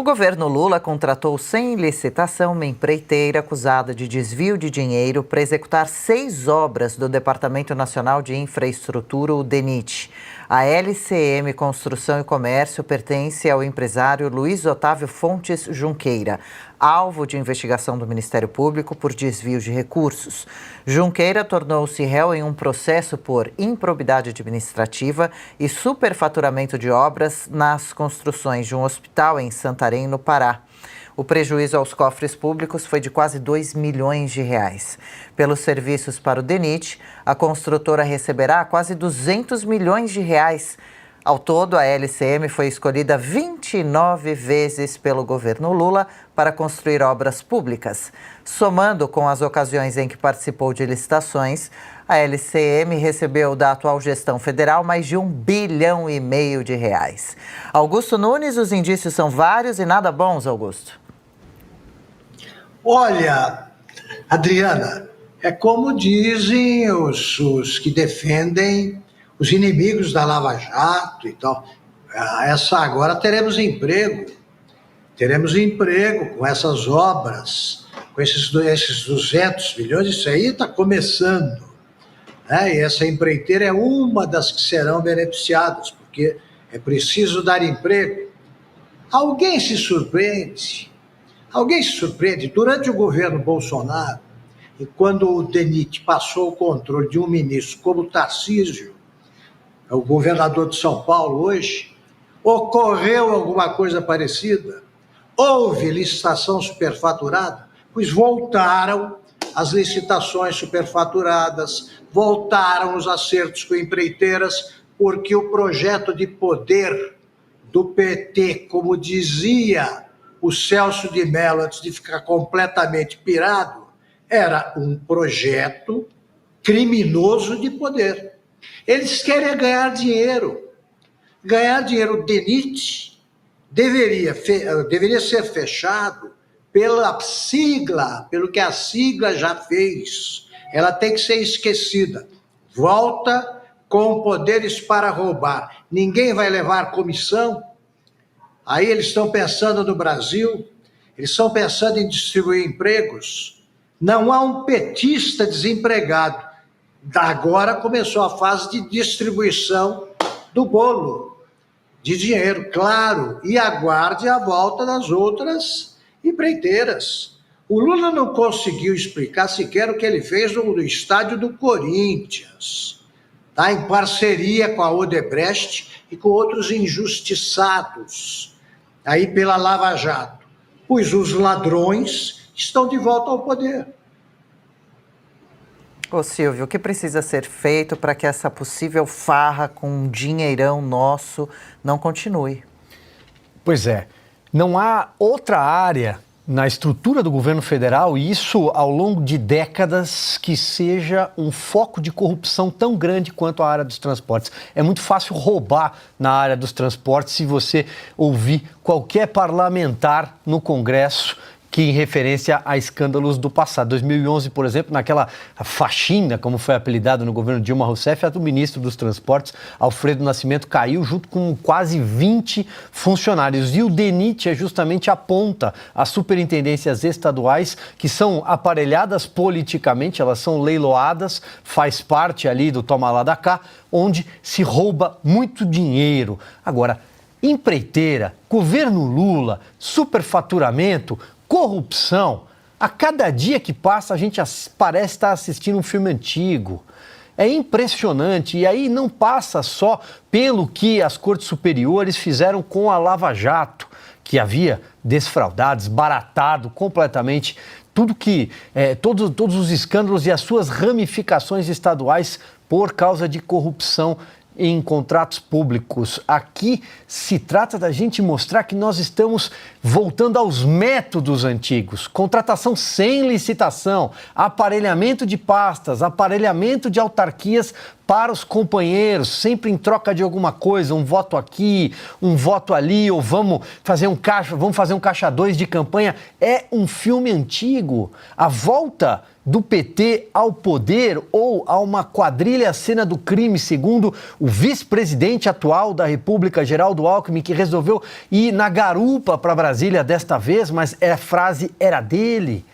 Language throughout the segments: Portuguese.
O governo Lula contratou sem licitação uma empreiteira acusada de desvio de dinheiro para executar 6 obras do Departamento Nacional de Infraestrutura, o DENIT. A LCM Construção e Comércio pertence ao empresário Luiz Otávio Fontes Junqueira, alvo de investigação do Ministério Público por desvio de recursos. Junqueira tornou-se réu em um processo por improbidade administrativa e superfaturamento de obras nas construções de um hospital em Santarém, no Pará. O prejuízo aos cofres públicos foi de quase 2 milhões de reais. Pelos serviços para o DENIT, a construtora receberá quase 200 milhões de reais. Ao todo, a LCM foi escolhida 29 vezes pelo governo Lula para construir obras públicas. Somando com as ocasiões em que participou de licitações, a LCM recebeu da atual gestão federal mais de 1,5 bilhão de reais. Augusto Nunes, os indícios são vários e nada bons, Augusto. Olha, Adriana, é como dizem os que defendem os inimigos da Lava Jato e tal. Agora teremos emprego com essas obras, com esses 200 milhões, isso aí está começando. Né? E essa empreiteira é uma das que serão beneficiadas, porque é preciso dar emprego. Alguém se surpreende durante o governo Bolsonaro, e quando o DENIT passou o controle de um ministro como Tarcísio, o governador de São Paulo hoje, ocorreu alguma coisa parecida? Houve licitação superfaturada? Pois voltaram as licitações superfaturadas, voltaram os acertos com empreiteiras, porque o projeto de poder do PT, como dizia o Celso de Mello, antes de ficar completamente pirado, era um projeto criminoso de poder. Eles querem ganhar dinheiro. Ganhar dinheiro. O DENIT deveria ser fechado pela sigla, pelo que a sigla já fez. Ela tem que ser esquecida. Volta com poderes para roubar. Ninguém vai levar comissão. Aí eles estão pensando no Brasil, eles estão pensando em distribuir empregos. Não há um petista desempregado. Agora começou a fase de distribuição do bolo de dinheiro, claro, e aguarde a volta das outras empreiteiras. O Lula não conseguiu explicar sequer o que ele fez no estádio do Corinthians, tá? Em parceria com a Odebrecht e com outros injustiçados aí pela Lava Jato, pois os ladrões estão de volta ao poder. Ô Silvio, o que precisa ser feito para que essa possível farra com um dinheirão nosso não continue? Pois é, não há outra área na estrutura do governo federal, e isso ao longo de décadas, que seja um foco de corrupção tão grande quanto a área dos transportes. É muito fácil roubar na área dos transportes se você ouvir qualquer parlamentar no Congresso que em referência a escândalos do passado. 2011, por exemplo, naquela faxina, como foi apelidado no governo Dilma Rousseff, o ministro dos Transportes, Alfredo Nascimento, caiu junto com quase 20 funcionários. E o DENIT é justamente a ponta, as superintendências estaduais, que são aparelhadas politicamente, elas são leiloadas, faz parte ali do toma lá da cá, onde se rouba muito dinheiro. Agora, empreiteira, governo Lula, superfaturamento, corrupção. A cada dia que passa, a gente parece estar assistindo um filme antigo. É impressionante. E aí não passa só pelo que as cortes superiores fizeram com a Lava Jato, que havia desfraudado, desbaratado completamente todos os escândalos e as suas ramificações estaduais por causa de corrupção em contratos públicos. Aqui se trata da gente mostrar que nós estamos voltando aos métodos antigos. Contratação sem licitação, aparelhamento de pastas, aparelhamento de autarquias para os companheiros, sempre em troca de alguma coisa, um voto aqui, um voto ali, ou vamos fazer um caixa 2 de campanha. É um filme antigo. A volta do PT ao poder ou a uma quadrilha cena do crime, segundo o vice-presidente atual da República, Geraldo Alckmin, que resolveu ir na garupa para Brasília desta vez, mas a frase era dele.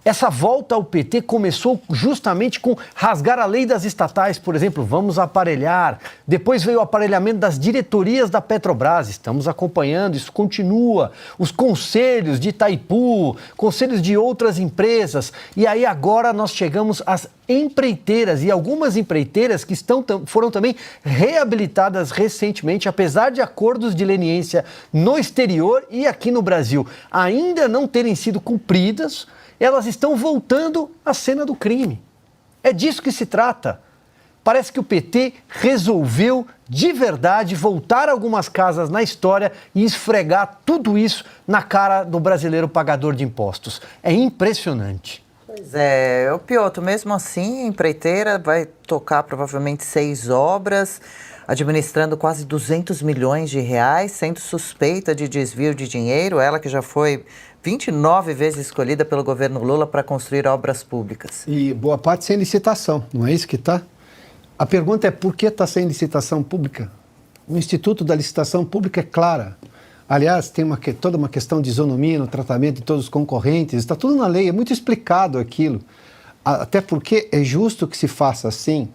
Essa volta ao PT começou justamente com rasgar a lei das estatais, por exemplo, vamos aparelhar. Depois veio o aparelhamento das diretorias da Petrobras, estamos acompanhando, isso continua. Os conselhos de Itaipu, conselhos de outras empresas. E aí agora nós chegamos às empreiteiras, e algumas empreiteiras que foram também reabilitadas recentemente, apesar de acordos de leniência no exterior e aqui no Brasil ainda não terem sido cumpridas. Elas estão voltando à cena do crime. É disso que se trata. Parece que o PT resolveu, de verdade, voltar algumas casas na história e esfregar tudo isso na cara do brasileiro pagador de impostos. É impressionante. Pois é, o Piotr, mesmo assim, a empreiteira vai tocar provavelmente 6 obras, administrando quase 200 milhões de reais, sendo suspeita de desvio de dinheiro, ela que já foi 29 vezes escolhida pelo governo Lula para construir obras públicas. E boa parte sem licitação, não é isso que está? A pergunta é por que está sem licitação pública? O Instituto da Licitação Pública é clara. Aliás, tem toda uma questão de isonomia no tratamento de todos os concorrentes, está tudo na lei, é muito explicado aquilo. Até porque é justo que se faça assim.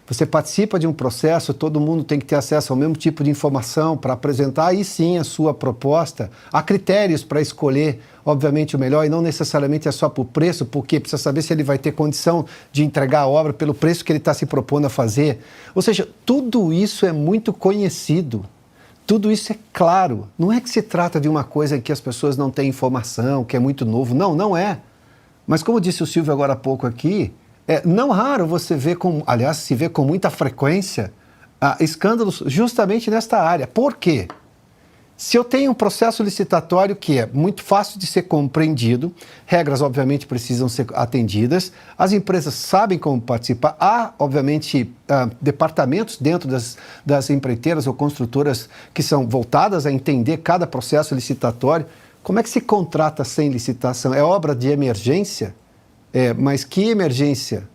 Você participa de um processo, todo mundo tem que ter acesso ao mesmo tipo de informação para apresentar, aí sim, a sua proposta. Há critérios para escolher, obviamente, o melhor, e não necessariamente é só por preço, porque precisa saber se ele vai ter condição de entregar a obra pelo preço que ele está se propondo a fazer. Ou seja, tudo isso é muito conhecido, tudo isso é claro. Não é que se trata de uma coisa em que as pessoas não têm informação, que é muito novo. Não, não é. Mas como disse o Silvio agora há pouco aqui, não raro você vê, aliás, se vê com muita frequência, escândalos justamente nesta área. Por quê? Se eu tenho um processo licitatório que é muito fácil de ser compreendido, regras, obviamente, precisam ser atendidas, as empresas sabem como participar, há, obviamente, departamentos dentro das empreiteiras ou construtoras que são voltadas a entender cada processo licitatório. Como é que se contrata sem licitação? É obra de emergência? Mas que emergência?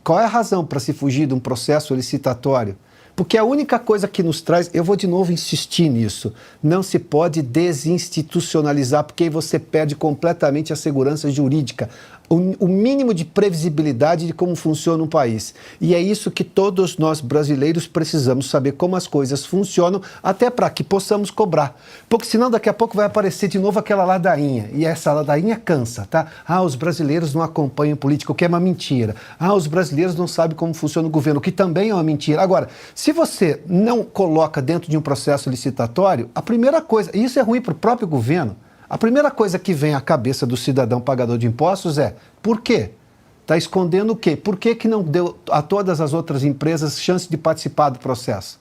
Qual é a razão para se fugir de um processo licitatório? Porque a única coisa que nos traz, eu vou de novo insistir nisso, não se pode desinstitucionalizar, porque aí você perde completamente a segurança jurídica, o mínimo de previsibilidade de como funciona um país. E é isso que todos nós brasileiros precisamos saber, como as coisas funcionam, até para que possamos cobrar. Porque senão daqui a pouco vai aparecer de novo aquela ladainha, e essa ladainha cansa, tá? Os brasileiros não acompanham política, o que é uma mentira. Os brasileiros não sabem como funciona o governo, o que também é uma mentira. Agora, se você não coloca dentro de um processo licitatório, a primeira coisa, e isso é ruim para o próprio governo, a primeira coisa que vem à cabeça do cidadão pagador de impostos é: por quê? Está escondendo o quê? Por que não deu a todas as outras empresas chance de participar do processo?